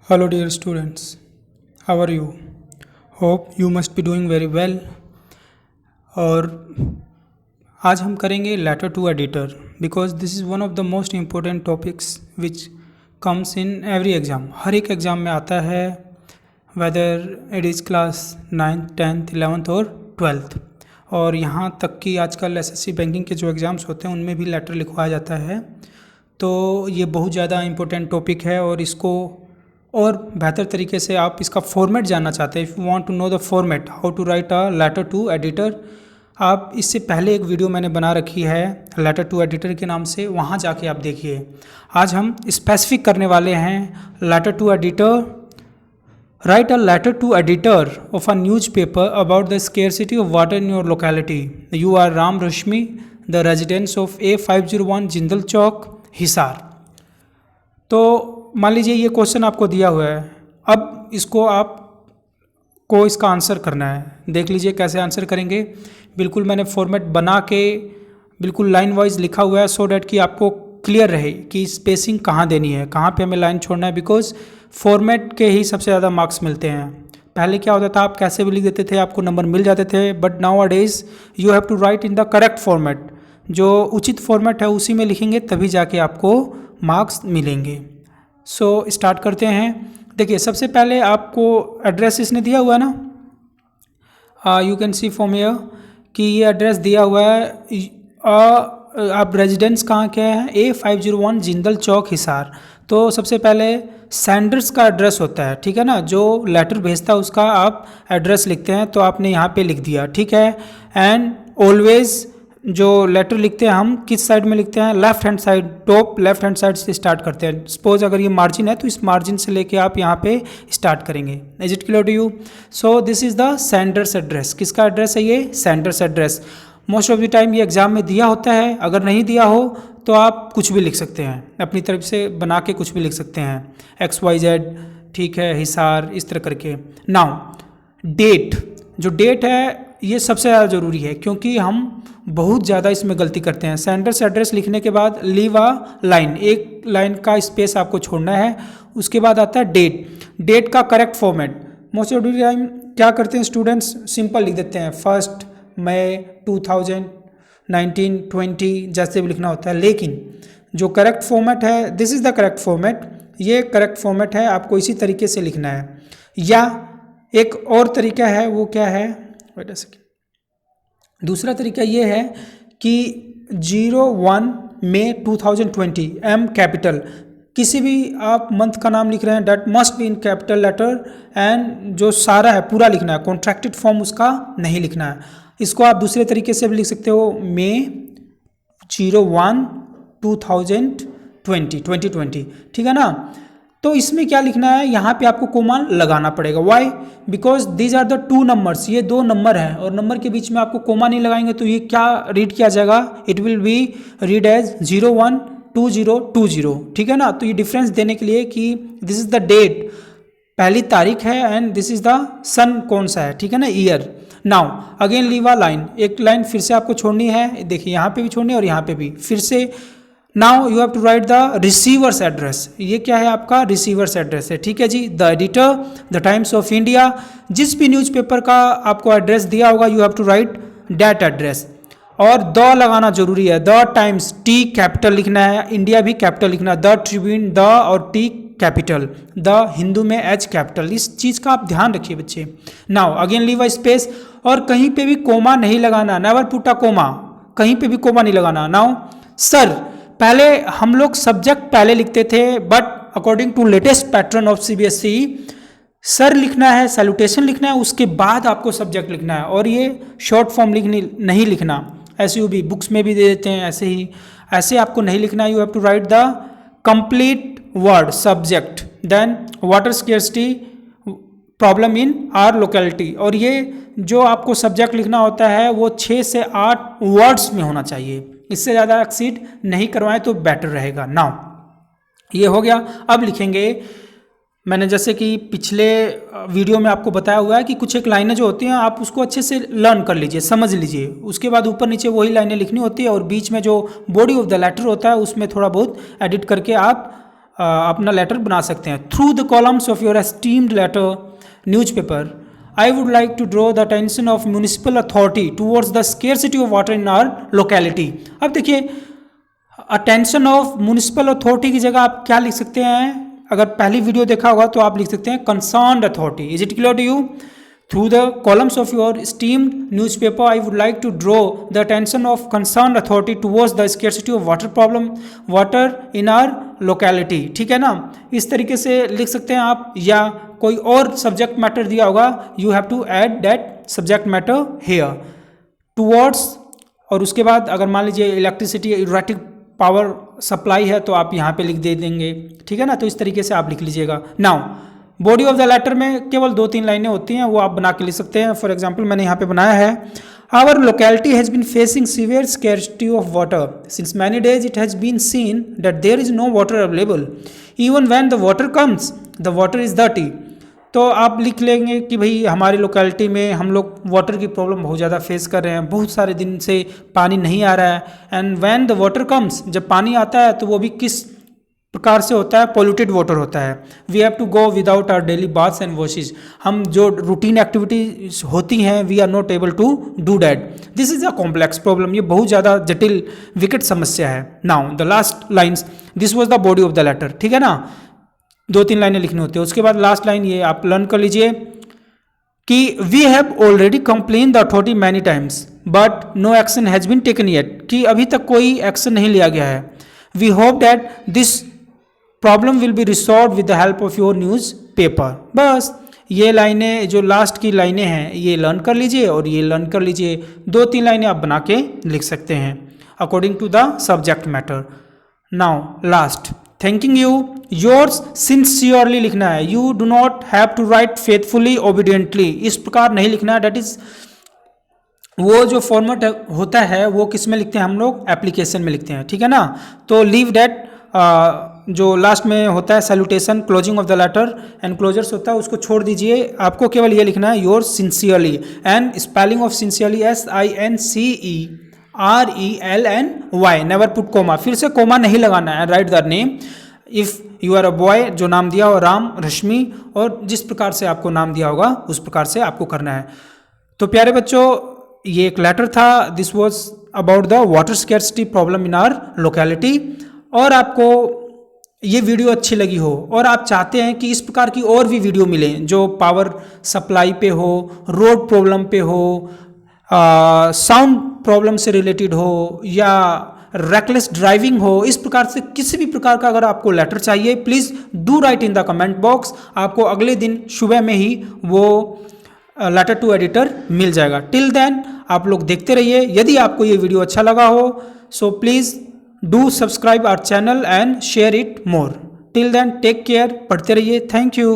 Hello, dear students. How are you? Hope you must be doing very well. और आज हम करेंगे letter to editor because this is one of the most important topics which comes in every exam. हर एक exam में आता है, whether it is class 9th 10th 11th और 12th. और यहाँ तक कि आजकल एसएससी बैंकिंग के जो एग्ज़ाम्स होते हैं उनमें भी लेटर लिखवाया जाता है. तो ये बहुत ज़्यादा इम्पोर्टेंट टॉपिक है और इसको और बेहतर तरीके से आप इसका फॉर्मेट जानना चाहते हैं. If you want to know the format how to write a letter to editor, आप इससे पहले एक वीडियो मैंने बना रखी है लेटर टू एडिटर के नाम से, वहाँ जाके आप देखिए. आज हम स्पेसिफिक करने वाले हैं letter to editor. Write a letter to editor of a newspaper about the scarcity of water in your locality. You are Ram Rashmi, the residence of A501 Jindal Chowk, Hisar. तो मान लीजिए ये क्वेश्चन आपको दिया हुआ है. अब इसको आप को इसका आंसर करना है. देख लीजिए कैसे आंसर करेंगे. बिल्कुल मैंने फॉर्मेट बना के बिल्कुल लाइन वाइज लिखा हुआ है सो डैट कि आपको क्लियर रहे कि स्पेसिंग कहाँ देनी है, कहाँ पे हमें लाइन छोड़ना है. बिकॉज फॉर्मेट के ही सबसे ज़्यादा मार्क्स मिलते हैं. पहले क्या होता था, आप कैसे भी लिख देते थे, आपको नंबर मिल जाते थे. But nowadays you have to write in the correct format. जो उचित फॉर्मेट है उसी में लिखेंगे तभी जाके आपको मार्क्स मिलेंगे. सो स्टार्ट करते हैं. देखिए सबसे पहले आपको एड्रेस इसने दिया हुआ है ना, you can see from here कि ये एड्रेस दिया हुआ है. आप रेजिडेंस कहाँ के हैं, A501 जिंदल चौक, हिसार. तो सबसे पहले सेंडर्स का एड्रेस होता है, ठीक है ना, जो लेटर भेजता है उसका आप एड्रेस लिखते हैं. तो आपने यहाँ पे लिख दिया, ठीक है. एंड ऑलवेज जो लेटर लिखते हैं हम किस साइड में लिखते हैं, left hand side, top left hand side से स्टार्ट करते हैं. सपोज अगर ये मार्जिन है तो इस मार्जिन से लेके आप यहाँ पे स्टार्ट करेंगे. Is it clear to you? So this is the sender's address. किसका एड्रेस है ये? Sender's address. Most of the time ये एग्जाम में दिया होता है. अगर नहीं दिया हो तो आप कुछ भी लिख सकते हैं, अपनी तरफ से बना के कुछ भी लिख सकते हैं, XYZ, ठीक है, हिसार, इस तरह करके. नाउ डेट, जो डेट है ये सबसे ज़्यादा ज़रूरी है क्योंकि हम बहुत ज़्यादा इसमें गलती करते हैं. सेंडर्स एड्रेस लिखने के बाद लीव अ लाइन, एक लाइन का स्पेस आपको छोड़ना है. उसके बाद आता है डेट. डेट का correct format most of the time क्या करते हैं स्टूडेंट्स, सिंपल लिख देते हैं 1 मई 2019 20 जैसे भी लिखना होता है. लेकिन जो करेक्ट फॉर्मेट है, this is the correct format, ये करेक्ट फॉर्मेट है, आपको इसी तरीके से लिखना है. या एक और तरीका है, वो क्या है, वेट अ सेकेंड. दूसरा तरीका ये है कि 01 मई 2020 M कैपिटल, किसी भी आप मंथ का नाम लिख रहे हैं that must be in capital letter. And जो सारा है पूरा लिखना है, कॉन्ट्रैक्टेड फॉर्म उसका नहीं लिखना है. इसको आप दूसरे तरीके से भी लिख सकते हो, मई 01 2020, ठीक है ना. तो इसमें क्या लिखना है, यहाँ पे आपको कोमा लगाना पड़ेगा. Why? Because these are the 2 numbers, ये 2 नंबर हैं और नंबर के बीच में आपको कोमा नहीं लगाएंगे तो ये क्या रीड किया जाएगा, it will be read as 012020, ठीक है ना. तो ये डिफरेंस देने के लिए कि दिस इज द डेट, पहली तारीख है, एंड दिस इज द सन कौन सा है, ठीक है ना, year. Now again leave a line, एक लाइन फिर से आपको छोड़नी है. देखिए यहाँ पे भी छोड़नी है और यहाँ पे भी फिर से. Now you have to write the receiver's address. ये क्या है, आपका रिसीवर्स एड्रेस है, ठीक है जी. The editor, the Times of India, जिस भी न्यूज़पेपर का आपको एड्रेस दिया होगा you have to write that address. और द लगाना जरूरी है. द टाइम्स, T कैपिटल लिखना है, इंडिया भी कैपिटल लिखना है. द ट्रिब्यून, द और T कैपिटल, द हिंदू में H कैपिटल. इस चीज़ का आप ध्यान रखिए बच्चे. Now again leave a space, और कहीं पे भी कोमा नहीं लगाना, नेवर पुट अ कोमा, कहीं पे भी कोमा नहीं लगाना. नाउ सर, पहले हम लोग सब्जेक्ट पहले लिखते थे, but according to latest pattern of CBSE sir लिखना है, सैल्यूटेशन लिखना है, उसके बाद आपको सब्जेक्ट लिखना है. और ये शॉर्ट फॉर्म नहीं लिखना. ऐसे भी बुक्स में भी दे देते हैं ऐसे ही, ऐसे आपको नहीं लिखना है. You have to write the complete word subject, then water scarcity problem in our locality. और ये जो आपको सब्जेक्ट लिखना होता है वो 6 से 8 वर्ड्स में होना चाहिए, इससे ज़्यादा एक्सीड नहीं करवाएं तो बेटर रहेगा. नाउ ये हो गया. अब लिखेंगे, मैंने जैसे कि पिछले वीडियो में आपको बताया हुआ है कि कुछ एक लाइनें जो होती हैं आप उसको अच्छे से लर्न कर लीजिए, समझ लीजिए. उसके बाद ऊपर नीचे वही लाइनें लिखनी होती है और बीच में जो बॉडी ऑफ द लेटर होता है उसमें थोड़ा बहुत एडिट करके आप अपना लेटर बना सकते हैं। Through the columns of your esteemed letter newspaper I would like to draw the attention of municipal authority towards the scarcity of water in our locality. अब देखिए, अटेंशन ऑफ म्यूनिसिपल अथॉरिटी की जगह आप क्या लिख सकते हैं? अगर पहली वीडियो देखा होगा तो आप लिख सकते हैं concerned authority. Is it clear to you? Through the columns of your esteemed newspaper I would like to draw the attention of concerned authority towards the scarcity of water in our locality. ठीक है ना, इस तरीके से लिख सकते हैं आप, या कोई और सब्जेक्ट मैटर दिया होगा, you have to add that subject matter here towards. और उसके बाद अगर मान लीजिए इलेक्ट्रिसिटी इलेक्ट्रिक पावर सप्लाई है तो आप यहाँ पे लिख दे देंगे। ठीक है ना, तो इस तरीके से आप लिख लीजिएगा। Now body of the letter में केवल 2-3 लाइनें होती हैं, वो आप बना के लिख सकते हैं। फॉर एग्जांपल मैंने यहाँ पे बनाया है, our locality has been facing severe scarcity of water since many days it has been seen that there is no water available even when the water comes the water is dirty. तो आप लिख लेंगे कि भाई हमारी locality में हम लोग वाटर की प्रॉब्लम बहुत ज़्यादा फेस कर रहे हैं, बहुत सारे दिन से पानी नहीं आ रहा है। And when the water comes, जब पानी आता है तो वो भी किस प्रकार से होता है? पॉल्यूटेड वाटर होता है। We have to go without our daily baths and washes. हम जो रूटीन एक्टिविटीज होती हैं we are not able to do that. This is a complex problem, ये बहुत ज़्यादा जटिल विकट समस्या है। Now the last lines, this was the body of the letter. ठीक है ना, 2-3 लाइनें लिखनी होती है। उसके बाद लास्ट लाइन ये आप लर्न कर लीजिए कि we have already complain the authority many times but no action has been taken yet, कि अभी तक कोई एक्शन नहीं लिया गया है। We hope that this problem will be resolve with the help of your newspaper. बस ये लाइनें, जो लास्ट की लाइनें हैं, ये लर्न कर लीजिए और ये लर्न कर लीजिए। 2-3 लाइनें आप बना के लिख सकते हैं according to the subject matter. Now last, thanking you, yours sincerely लिखना है। You do not have to write faithfully obediently, इस प्रकार नहीं लिखना है। डेट इज वो जो फॉर्मेट होता है वो किस में लिखते हैं हम लोग? एप्लीकेशन में लिखते हैं। ठीक है ना, तो लीव डेट जो लास्ट में होता है salutation, closing of the letter and closures होता है, उसको छोड़ दीजिए। आपको केवल ये लिखना है yours sincerely, and spelling of sincerely SINCERELNY, never put comma, फिर से कोमा नहीं लगाना है। Write the name if you are a boy, जो नाम दिया हो राम, रश्मि, और जिस प्रकार से आपको नाम दिया होगा उस प्रकार से आपको करना है। तो प्यारे बच्चों, ये एक लेटर था, this was about the water scarcity problem in our locality. और आपको ये वीडियो अच्छी लगी हो और आप चाहते हैं कि इस प्रकार की और भी वीडियो मिलें जो पावर सप्लाई पे हो, रोड प्रॉब्लम पे हो, साउंड प्रॉब्लम से रिलेटेड हो, या रेकलेस ड्राइविंग हो, इस प्रकार से किसी भी प्रकार का अगर आपको लेटर चाहिए, please do right in the comment box. आपको अगले दिन सुबह में ही वो लेटर टू एडिटर मिल जाएगा। टिल देन आप लोग देखते रहिए। यदि आपको ये वीडियो अच्छा लगा हो so please do subscribe our channel and share it more. Till then take care, पढ़ते रहिए। Thank you.